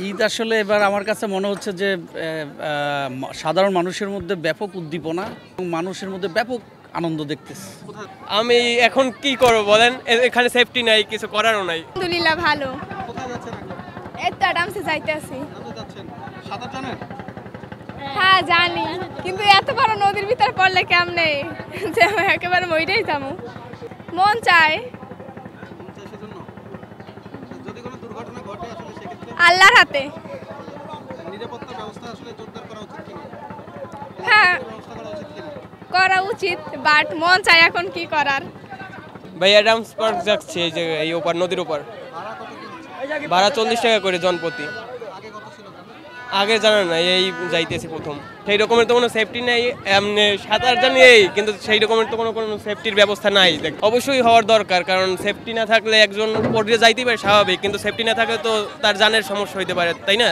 ঈদ আসলে এবার আমার কাছে মনে হচ্ছে যে সাধারণ মানুষের মধ্যে ব্যাপক উদ্দীপনা এবং মানুষের মধ্যে ব্যাপক আনন্দ দেখতেছি। আমি এখন কি করব বলেন, এখানে সেফটি নাই, কিছু করারও নাই। আলহামদুলিল্লাহ ভালো। কোথায় যাচ্ছেন এখন? এই তো আরামসে যাইতেছি। কোথায় যাচ্ছেন? সাঁতার জানেন? হ্যাঁ জানি, কিন্তু এত বড় নদীর ভিতর পড়লে কেমনে যে একেবারে মইটাই যাবো। মন চায় সেজন্য যদি কোনো দুর্ঘটনা ঘটে আসলে সেক্ষেত্রে আল্লাহর হাতে। নিরাপত্তা ব্যবস্থা আসলে জোরদার করা উচিত কিনা? হ্যাঁ ব্যবস্থা করা উচিত কিনা? করা উচিত, বাট মন চায় এখন কি করার। ভাই অ্যাডামস পার্ক যাচ্ছি, এই যে এই ওপার নদীর ওপার। ভাড়া কত কি হচ্ছে? ভাড়া 40 টাকা করে জনপ্রতি। আগে কত ছিল জানেন? আগে জানা নাই, এই যাইতেছি প্রথম। সেই রকমের তো কোনো সেফটি নেই, এমনি সাঁতার জানি এই, কিন্তু সেই রকমের তো কোনো সেফটির ব্যবস্থা নাই। অবশ্যই হওয়ার দরকার, কারণ সেফটি না থাকলে একজন পড়ে যাইতে পারে স্বাভাবিক, কিন্তু সেফটি না থাকলে তো তার জানের সমস্যা হইতে পারে, তাই না?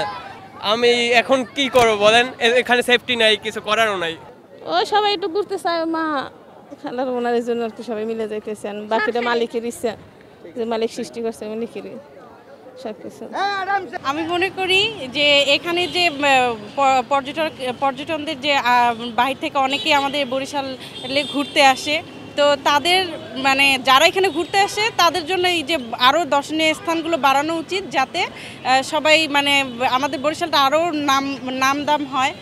আমি এখন কি করব বলেন, এখানে সেফটি নাই, কিছু করারও নাই। ও সবাই একটু ঘুরতে চায়, মা খেলার ওনার জন্য একটু সবাই মিলে যাইতেছেন। বাকিটা মালিকের ইচ্ছা, যে মালিক সৃষ্টি করছে মালিকেরই সব কিছু। আমি মনে করি যে এখানে যে পর্যটনদের যে বাহির থেকে অনেকেই আমাদের বরিশালে ঘুরতে আসে, তো তাদের মানে যারা এখানে ঘুরতে আসে তাদের জন্য এই যে আরও দর্শনীয় স্থানগুলো বাড়ানো উচিত, যাতে সবাই মানে আমাদের বরিশালটা আরও নামদাম হয়।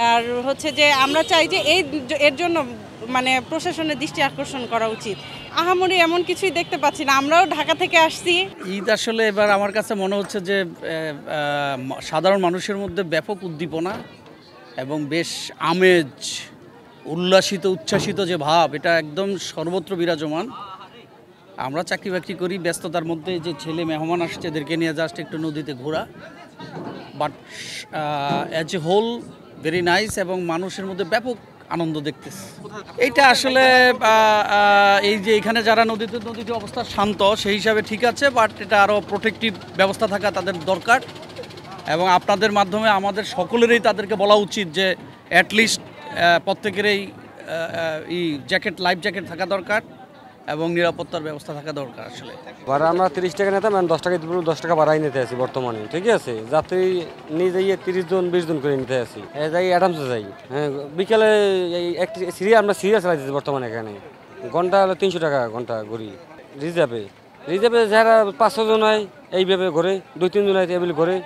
আর হচ্ছে যে আমরা চাই যে এর জন্য মানে প্রশাসনের দৃষ্টি আকর্ষণ করা উচিত। আহামরি এমন কিছুই দেখতে পাচ্ছি না, আমরাও ঢাকা থেকে আসছি। ঈদ আসলে এবার আমার কাছে মনে হচ্ছে যে সাধারণ মানুষের মধ্যে ব্যাপক উদ্দীপনা এবং বেশ আমেজ, উচ্ছ্বাসিত যে ভাব, এটা একদম সর্বত্র বিরাজমান। আমরা চাকরি বাকরি করি, ব্যস্ততার মধ্যে যে ছেলে মেহমান আসছে এদেরকে নিয়ে জাস্ট একটু নদীতে ঘোরা, but as a whole very nice এবং মানুষের মধ্যে ব্যাপক আনন্দ দেখতেছি। এইটা আসলে এই যে এখানে যারা নদীটি অবস্থা শান্ত, সেই হিসাবে ঠিক আছে, বাট এটা আরও প্রোটেক্টিভ ব্যবস্থা থাকা তাদের দরকার এবং আপনাদের মাধ্যমে আমাদের সকলেরই তাদেরকে বলা উচিত যে অ্যাটলিস্ট প্রত্যেকেরই লাইফ জ্যাকেট থাকা দরকার এবং নিরাপত্তার ব্যবস্থা থাকা দরকার। আসলে ভাড়া আমরা 30 টাকা নিতাম, 10 টাকা দিব, 10 টাকা ভাড়াই নিতে আছি বর্তমানে, ঠিক আছে। যাত্রী নিয়ে যাইয়ে 30 জন 20 জন করে নিতে আছি, যাই অ্যাডামসে যাই। হ্যাঁ, বিকেলে আমরা সিরিয়াস চালাইতেছি বর্তমানে। এখানে ঘন্টা হলো 300 টাকা ঘন্টা ঘুরি। রিজার্ভে যারা 5-6 জন হয় এইভাবে ঘরে, 2-3 জন হয় এইভাবে ঘরে।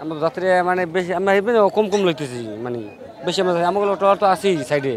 আমরা যাত্রী মানে বেশি আমরা কম লইতেছি, মানে বেশি আমরা আমাগুলো ট্রলার তো আছেই সাইডে।